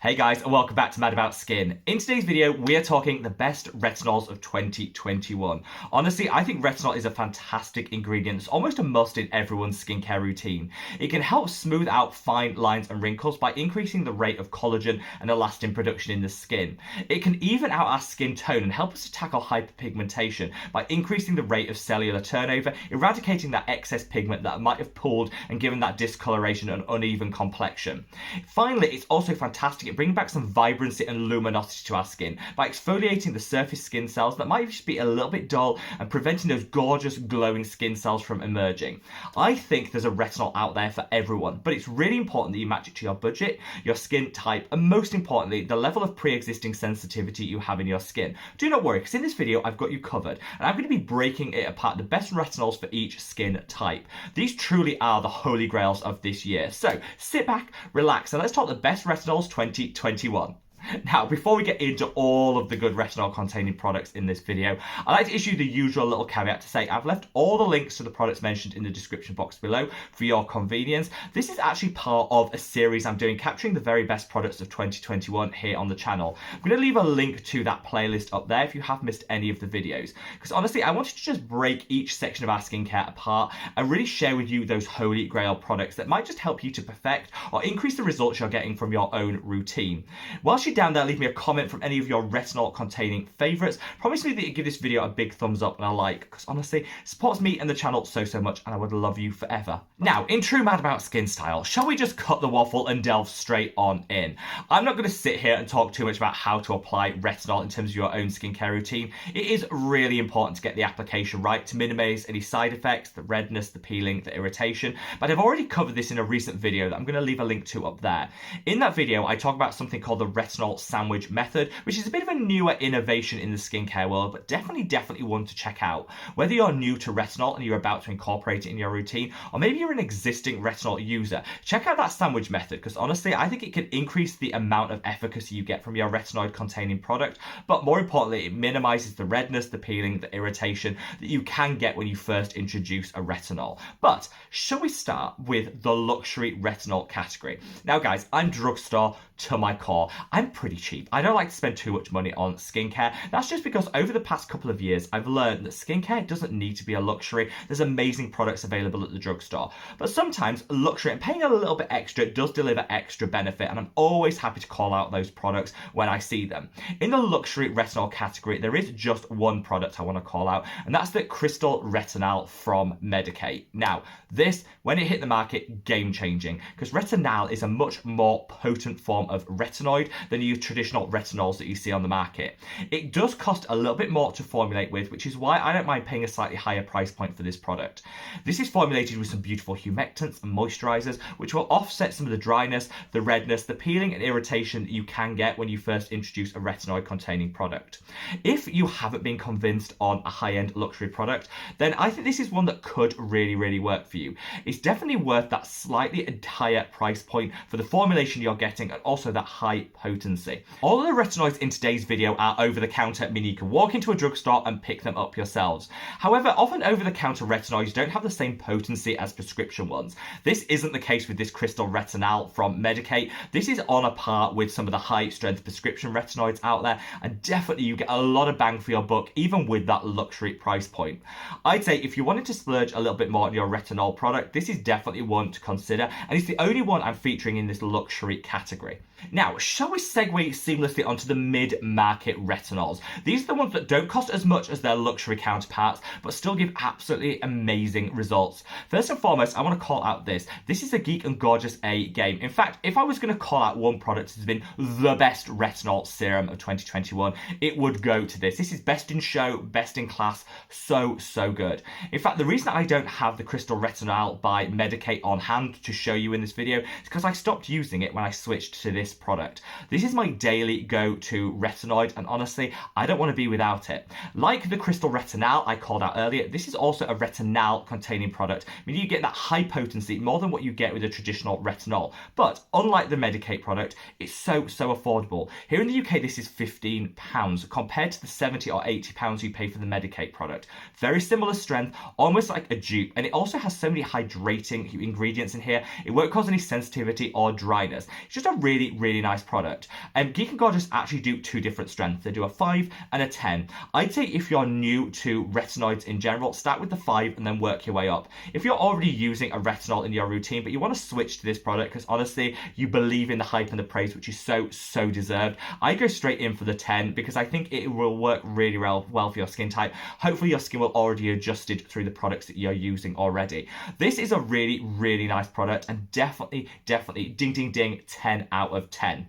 Hey guys, and welcome back to Mad About Skin. In today's video, we are talking the best retinols of 2021. Honestly, I think retinol is a fantastic ingredient. It's almost a must in everyone's skincare routine. It can help smooth out fine lines and wrinkles by increasing the rate of collagen and elastin production in the skin. It can even out our skin tone and help us to tackle hyperpigmentation by increasing the rate of cellular turnover, eradicating that excess pigment that might have pooled and given that discoloration and uneven complexion. Finally, it's also fantastic at bringing back some vibrancy and luminosity to our skin by exfoliating the surface skin cells that might just be a little bit dull and preventing those gorgeous glowing skin cells from emerging. I think there's a retinol out there for everyone, but it's really important that you match it to your budget, your skin type, and most importantly, the level of pre-existing sensitivity you have in your skin. Do not worry, because in this video, I've got you covered, and I'm going to be breaking it apart, the best retinols for each skin type. These truly are the holy grails of this year. So sit back, relax, and let's talk the best retinols 2021. Now, before we get into all of the good retinol containing products in this video, I'd like to issue the usual little caveat to say I've left all the links to the products mentioned in the description box below for your convenience. This is actually part of a series I'm doing capturing the very best products of 2021 here on the channel. I'm going to leave a link to that playlist up there if you have missed any of the videos, because honestly I wanted to just break each section of our skincare apart and really share with you those holy grail products that might just help you to perfect or increase the results you're getting from your own routine. Whilst you're down there, leave me a comment from any of your retinol containing favorites. Promise me that you give this video a big thumbs up and a like, because honestly it supports me and the channel so much, and I would love you forever. Now, in true Mad About Skin style, shall we just cut the waffle and delve straight on in? I'm not going to sit here and talk too much about how to apply retinol in terms of your own skincare routine. It is really important to get the application right to minimize any side effects, the redness, the peeling, the irritation, but I've already covered this in a recent video that I'm going to leave a link to up there. In that video, I talk about something called the retinol sandwich method, which is a bit of a newer innovation in the skincare world, but definitely one to check out. Whether you're new to retinol and you're about to incorporate it in your routine, or maybe you're an existing retinol user, check out that sandwich method, because honestly I think it can increase the amount of efficacy you get from your retinoid containing product, but more importantly it minimizes the redness, the peeling, the irritation that you can get when you first introduce a retinol. But shall we start with the luxury retinol category? Now guys, I'm drugstore to my core. I'm pretty cheap. I don't like to spend too much money on skincare. That's just because over the past couple of years, I've learned that skincare doesn't need to be a luxury. There's amazing products available at the drugstore. But sometimes luxury and paying a little bit extra does deliver extra benefit, and I'm always happy to call out those products when I see them. In the luxury retinol category, there is just one product I want to call out, and that's the Crystal Retinol from Medik8. Now, this, when it hit the market, game changing, because retinol is a much more potent form of retinoid than your traditional retinols that you see on the market. It does cost a little bit more to formulate with, which is why I don't mind paying a slightly higher price point for this product. This is formulated with some beautiful humectants and moisturizers, which will offset some of the dryness, the redness, the peeling and irritation that you can get when you first introduce a retinoid containing product. If you haven't been convinced on a high-end luxury product, then I think this is one that could really work for you. It's definitely worth that slightly higher price point for the formulation you're getting and also that high potency. All of the retinoids in today's video are over the counter, meaning you can walk into a drugstore and pick them up yourselves. However, often over the counter retinoids don't have the same potency as prescription ones. This isn't the case with this Crystal Retinol from Medik8. This is on a par with some of the high strength prescription retinoids out there, and definitely you get a lot of bang for your buck even with that luxury price point. I'd say if you wanted to splurge a little bit more on your retinol product, this is definitely one to consider, and it's the only one I'm featuring in this luxury category. Now, shall we segue seamlessly onto the mid-market retinols? These are the ones that don't cost as much as their luxury counterparts, but still give absolutely amazing results. First and foremost, I want to call out this. This is a Geek and Gorgeous A game. In fact, if I was going to call out one product that has been the best retinol serum of 2021, it would go to this. This is best in show, best in class, so good. In fact, the reason I don't have the Crystal Retinol by Medik8 on hand to show you in this video is because I stopped using it when I switched to this product. This is my daily go-to retinoid, and honestly, I don't want to be without it. Like the Crystal Retinol I called out earlier, this is also a retinol containing product, meaning you get that high potency more than what you get with a traditional retinol. But unlike the Medik8 product, it's so affordable. Here in the UK, this is £15 compared to the £70 or £80 you pay for the Medik8 product. Very similar strength, almost like a dupe, and it also has so many hydrating ingredients in here, it won't cause any sensitivity or dryness. It's just a really really nice product. Geek and Gorgeous actually do two different strengths. They do a 5 and a 10. I'd say if you're new to retinoids in general, start with the 5 and then work your way up. If you're already using a retinol in your routine, but you want to switch to this product because honestly, you believe in the hype and the praise, which is so deserved, I go straight in for the 10 because I think it will work really well for your skin type. Hopefully your skin will already adjusted through the products that you're using already. This is a really nice product and definitely ding 10 out of 10.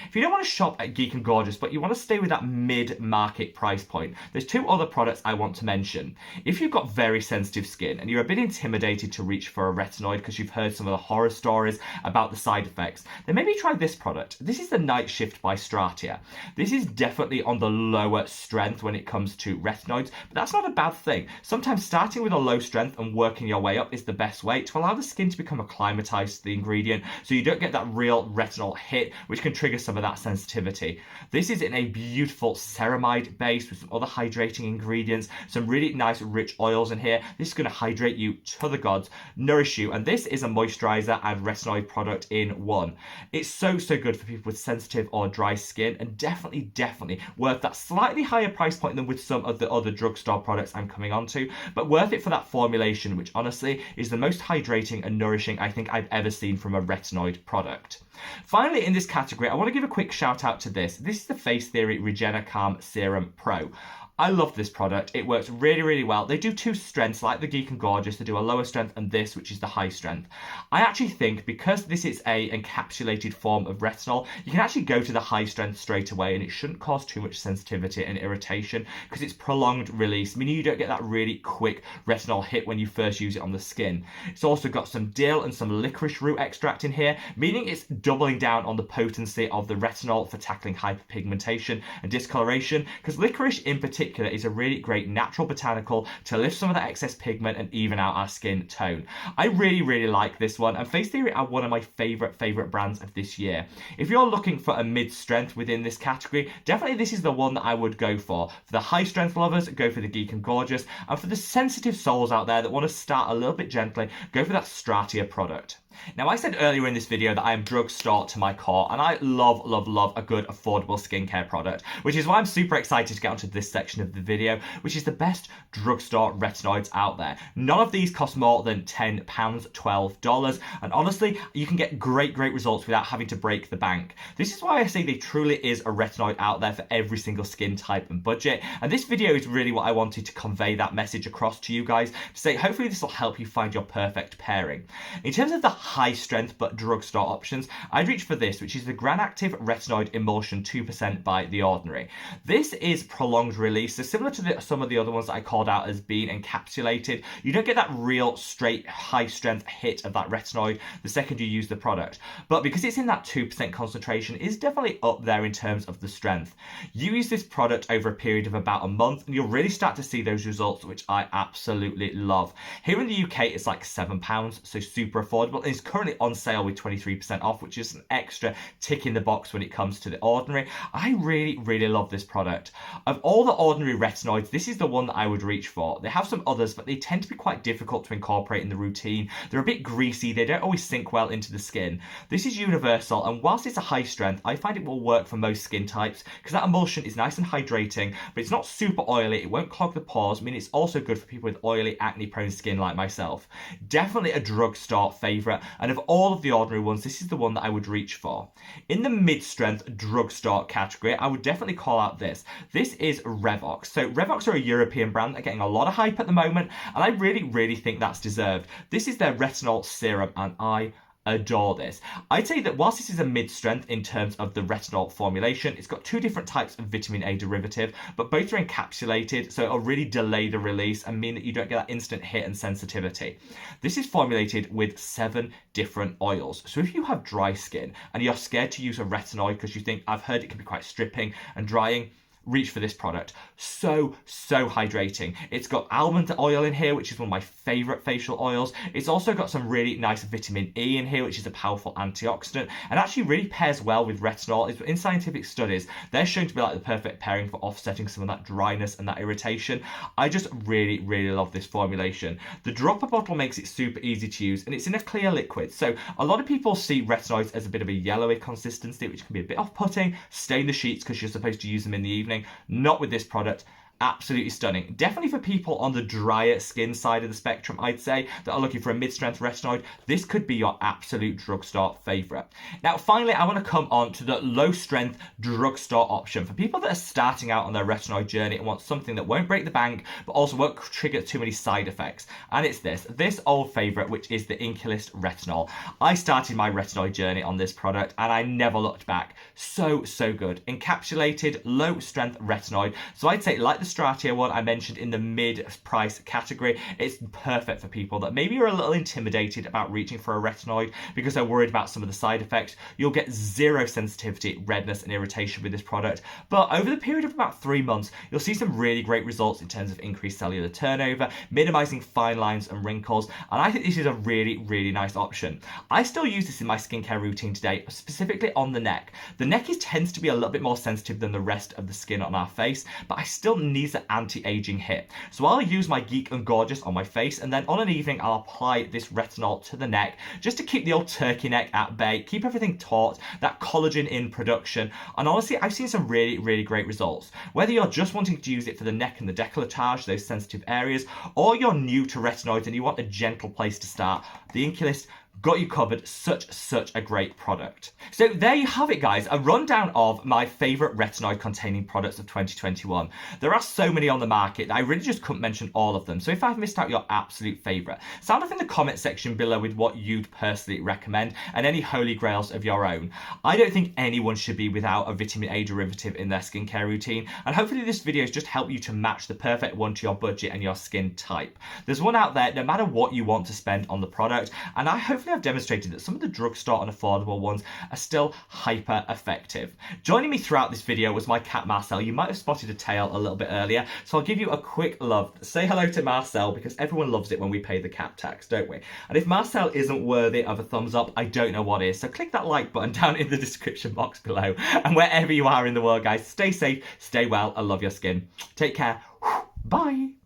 If you don't want to shop at Geek and Gorgeous, but you want to stay with that mid-market price point, there's two other products I want to mention. If you've got very sensitive skin and you're a bit intimidated to reach for a retinoid because you've heard some of the horror stories about the side effects, then maybe try this product. This is the Night Shift by Stratia. This is definitely on the lower strength when it comes to retinoids, but that's not a bad thing. Sometimes starting with a low strength and working your way up is the best way to allow the skin to become acclimatized to the ingredient so you don't get that real retinol hit, which can trigger some of that sensitivity. This is in a beautiful ceramide base with some other hydrating ingredients, some really nice rich oils in here. This is going to hydrate you to the gods, nourish you, and this is a moisturizer and retinoid product in one. It's so good for people with sensitive or dry skin, and definitely worth that slightly higher price point than with some of the other drugstore products I'm coming on to, but worth it for that formulation, which honestly is the most hydrating and nourishing I think I've ever seen from a retinoid product. Finally, in this category, I want to give a quick shout out to this. This is the Face Theory Regena Calm Serum Pro. I love this product. It works really well. They do two strengths like the Geek and Gorgeous. They do a lower strength and this, which is the high strength. I actually think because this is a encapsulated form of retinol, you can actually go to the high strength straight away and it shouldn't cause too much sensitivity and irritation because it's prolonged release, meaning you don't get that really quick retinol hit when you first use it on the skin. It's also got some dill and some licorice root extract in here, meaning it's doubling down on the potency of the retinol for tackling hyperpigmentation and discoloration, because licorice in particular is a really great natural botanical to lift some of that excess pigment and even out our skin tone. I really like this one, and Face Theory are one of my favorite brands of this year. If you're looking for a mid-strength within this category, definitely this is the one that I would go for. For the high strength lovers, go for the Geek and Gorgeous, and for the sensitive souls out there that want to start a little bit gently, go for that Stratia product. Now, I said earlier in this video that I am drugstore to my core, and I love a good affordable skincare product, which is why I'm super excited to get onto this section of the video, which is the best drugstore retinoids out there. None of these cost more than £10, $12, and honestly, you can get great results without having to break the bank. This is why I say there truly is a retinoid out there for every single skin type and budget, and this video is really what I wanted to convey that message across to you guys, to say hopefully this will help you find your perfect pairing. In terms of the high strength but drugstore options, I'd reach for this, which is the Gran Active Retinoid Emulsion 2% by The Ordinary. This is prolonged release, so similar to some of the other ones that I called out as being encapsulated. You don't get that real straight high strength hit of that retinoid the second you use the product, but because it's in that 2% concentration, it's definitely up there in terms of the strength. You use this product over a period of about a month and you'll really start to see those results, which I absolutely love. Here in the UK it's like £7, so super affordable. It's currently on sale with 23% off, which is an extra tick in the box when it comes to The Ordinary. I really love this product. Of all the Ordinary retinoids, this is the one that I would reach for. They have some others, but they tend to be quite difficult to incorporate in the routine. They're a bit greasy, they don't always sink well into the skin. This is universal, and whilst it's a high strength, I find it will work for most skin types because that emulsion is nice and hydrating, but it's not super oily, it won't clog the pores, I mean it's also good for people with oily, acne-prone skin like myself. Definitely a drugstore favourite, and of all of the Ordinary ones, this is the one that I would reach for. In the mid-strength drugstore category, I would definitely call out this. This is Revox. So Revox are a European brand that are getting a lot of hype at the moment, and I really think that's deserved. This is their retinol serum, and I adore this. I'd say that whilst this is a mid-strength in terms of the retinol formulation, it's got two different types of vitamin A derivative, but both are encapsulated, so it'll really delay the release and mean that you don't get that instant hit and sensitivity. This is formulated with 7 different oils. So if you have dry skin and you're scared to use a retinoid because you think, I've heard it can be quite stripping and drying, reach for this product. So hydrating. It's got almond oil in here, which is one of my favorite facial oils. It's also got some really nice vitamin E in here, which is a powerful antioxidant, and actually really pairs well with retinol. In scientific studies, they're shown to be like the perfect pairing for offsetting some of that dryness and that irritation. I just really love this formulation. The dropper bottle makes it super easy to use, and it's in a clear liquid. So a lot of people see retinoids as a bit of a yellowy consistency, which can be a bit off-putting, stain the sheets because you're supposed to use them in the evening. Not with this product. Absolutely stunning. Definitely for people on the drier skin side of the spectrum, I'd say, that are looking for a mid-strength retinoid, this could be your absolute drugstore favorite. Now, finally, I want to come on to the low-strength drugstore option for people that are starting out on their retinoid journey and want something that won't break the bank, but also won't trigger too many side effects. And it's this old favorite, which is the Incalist Retinol. I started my retinoid journey on this product, and I never looked back. So good. Encapsulated, low-strength retinoid. So I'd say, like the Stratio one I mentioned in the mid-price category, it's perfect for people that maybe are a little intimidated about reaching for a retinoid because they're worried about some of the side effects. You'll get zero sensitivity, redness, and irritation with this product. But over the period of about 3 months, you'll see some really great results in terms of increased cellular turnover, minimizing fine lines and wrinkles, and I think this is a really nice option. I still use this in my skincare routine today, specifically on the neck. The neck tends to be a little bit more sensitive than the rest of the skin on our face, but I still need an anti-aging hit. So I'll use my Geek and Gorgeous on my face, and then on an evening I'll apply this retinol to the neck just to keep the old turkey neck at bay, keep everything taut, that collagen in production. And honestly, I've seen some really great results. Whether you're just wanting to use it for the neck and the décolletage, those sensitive areas, or you're new to retinoids and you want a gentle place to start, the Incalist got you covered. Such a great product. So there you have it, guys, a rundown of my favorite retinoid containing products of 2021. There are so many on the market that I really just couldn't mention all of them. So if I've missed out your absolute favorite, sound off in the comment section below with what you'd personally recommend and any holy grails of your own. I don't think anyone should be without a vitamin A derivative in their skincare routine, and hopefully this video has just helped you to match the perfect one to your budget and your skin type. There's one out there no matter what you want to spend on the product, and I hopefully I've demonstrated that some of the drugstore and affordable ones are still hyper effective. Joining me throughout this video was my cat Marcel. You might have spotted a tail a little bit earlier, so I'll give you a quick love. Say hello to Marcel, because everyone loves it when we pay the cat tax, don't we? And if Marcel isn't worthy of a thumbs up, I don't know what is. So click that like button down in the description box below. And wherever you are in the world, guys, stay safe, stay well, and love your skin. Take care. Bye.